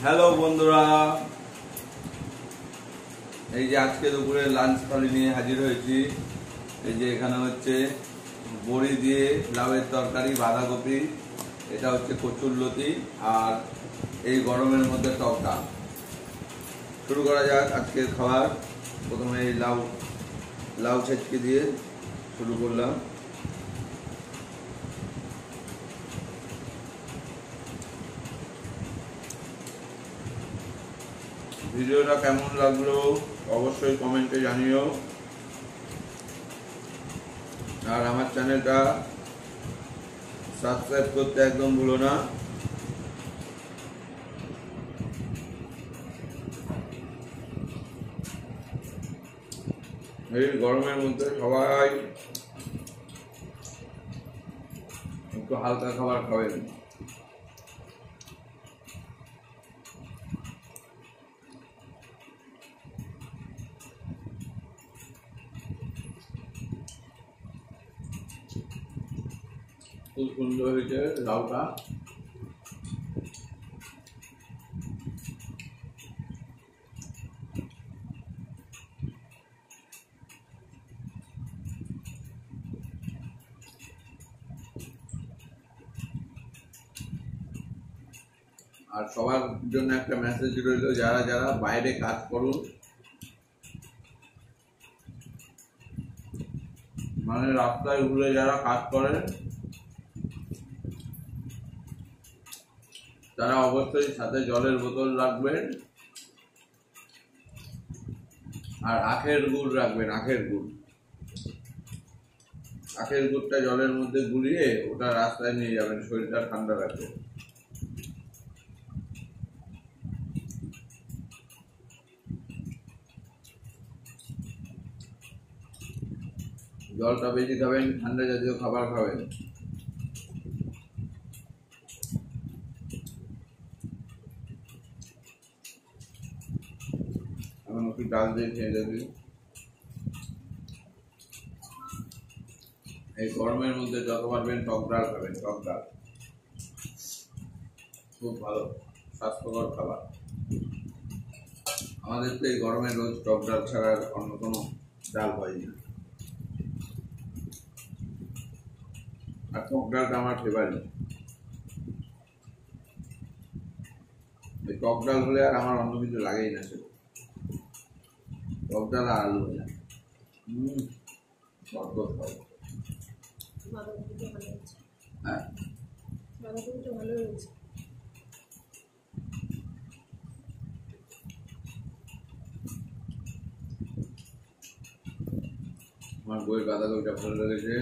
Hello বন্ধুরা, এই যে আজকে দুপুরে লাঞ্চ থালি নিয়ে হাজির হয়েছি। এই যে এখানে হচ্ছে বড়ি দিয়ে লাউয়ের তরকারি, বাঁধাকপি, এটা হচ্ছে কচুরলতি, আর এই গরমের মধ্যে টক ডাল। শুরু করা যাক আজকের খাবার। প্রথমে এই লাউ ছেঁচকে দিয়ে শুরু করলাম। ভিডিওটা কেমন লাগলো অবশ্যই কমেন্টে জানিও, আর আমার চ্যানেলটা সাবস্ক্রাইব করতে একদম ভুলো না। এই গরমের মধ্যে সবাই একটু হালকা খাবার খাবেন। খুব সুন্দর হয়েছে লাউটা। আর সবার জন্য একটা মেসেজ রইল, যারা যারা বাইরে কাজ করুন, মানে রাস্তায় ঘুরে যারা কাজ করেন, তারা অবশ্যই সাথে জলের বোতল রাখবেন, আর আখের গুড় রাখবেন। আখের গুড়টা জলের মধ্যে গুলিয়ে ওটা রাস্তায় নিয়ে যাবেন, শরীরটা ঠান্ডা রাখবে। জলটা বেশি খাবেন, ঠান্ডা জাতীয় খাবার খাবেন। এখন একটু ডাল দিয়ে খেয়ে যাবি। এই গরমের মধ্যে যত পারবেন টক ডাল খাবেন। টক ডাল খুব ভালো স্বাস্থ্যকর খাবার। আমাদের তো এই গরমে রোজ টক ডাল ছাড়া অন্য কোনো ডাল হয় না, আর টক ডালটা আমার ফেভারিট। এই টক ডাল হলে আর আমার অন্য কিছু লাগেই না, সেটা টক ডাল আর আলু ভাজা। অদ্ভুত হয়। হ্যাঁ, আমার বইয়ের বাঁধাকপিটা ভালো লেগেছে।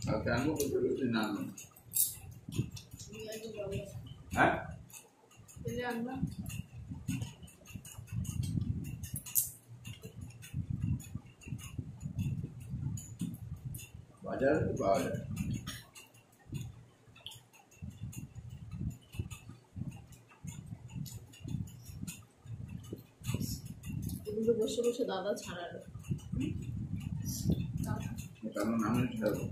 আর কেন করতে গেছি না? হ্যাঁ, বাজারে পাওয়া যায়। বসে বসে দাদা ছাড়ালো, কারণ আমি ছাড়বো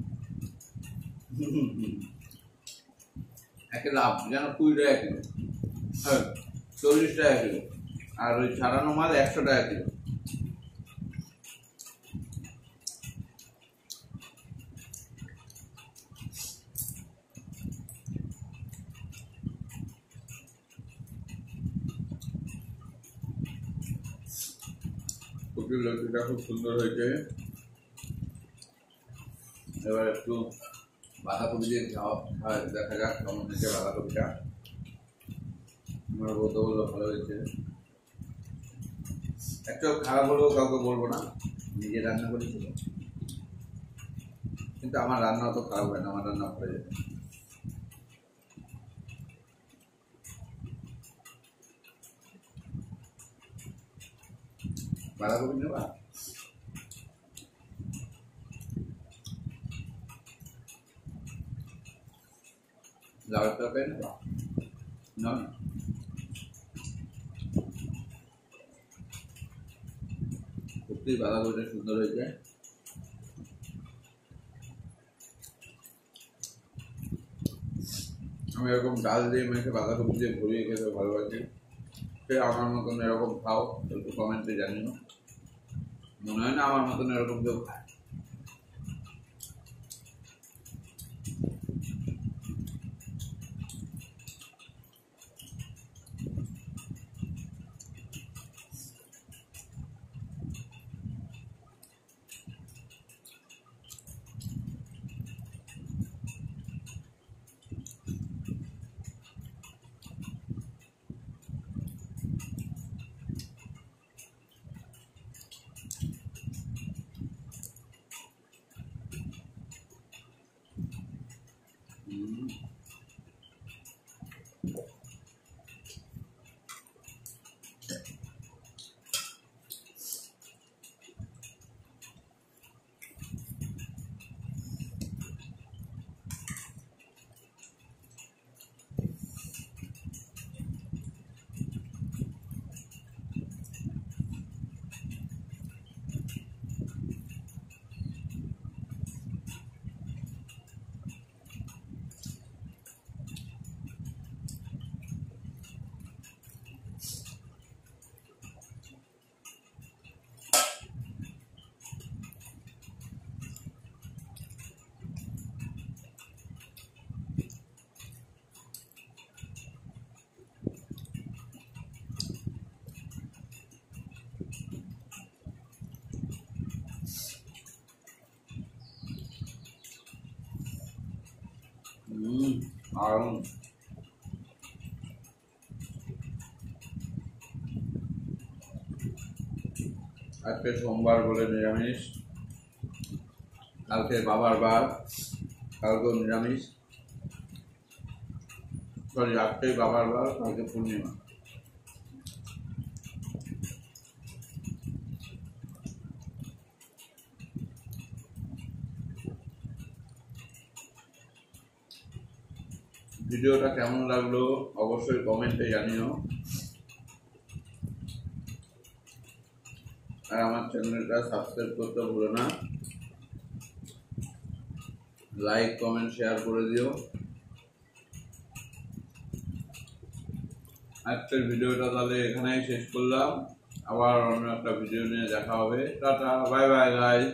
একে লাভ যেন 20 টাকা কিলো, হ্যাঁ 40 টাকা কিলো, আর ওই ছাড়ানো মাল 100 টাকা কিলো। কপির লতিটা খুব সুন্দর হয়েছে। এবার একটু বাঁধাকপি দিয়ে দেখা যাক কেমন হয়েছে বাঁধাকপিটা। আমার বলতে বললো ভালো হয়েছে। একটা খারাপ হলেও কাউকে বলবো না, নিজে রান্না করেছিল, কিন্তু আমার রান্না তো খারাপ হয় না, আমার রান্না ভালো যেত। বাঁধাকপি নেবা? লাউয়ের তরকারি নেবা? না, সত্যি বাঁধাকপিটা সুন্দর হয়েছে। আমি এরকম ডাল দিয়ে মেখে বাঁধাকপি দিয়ে ভরিয়ে খেতে ভালোবাসি। সে আমার মতন এরকম খাও, একটু কমেন্টে জানিও। মনে হয় না আমার মতন এরকম কেউ খায়। দারুণ। আজকে সোমবার বলে নিরামিষ, কালকে বাবার বার, কালকেও নিরামিষ। সরি, আজকেই বাবার বার, কালকে পূর্ণিমা। ভিডিওটা কেমন লাগলো অবশ্যই কমেন্টে জানিও, আর আমার চ্যানেলটা সাবস্ক্রাইব করতে ভুলো না। লাইক কমেন্ট শেয়ার করে দিও। আজকের ভিডিওটা তাহলে এখানেই শেষ করলাম, আবার অন্য একটা ভিডিও নিয়ে দেখা হবে। Tata, bye bye guys.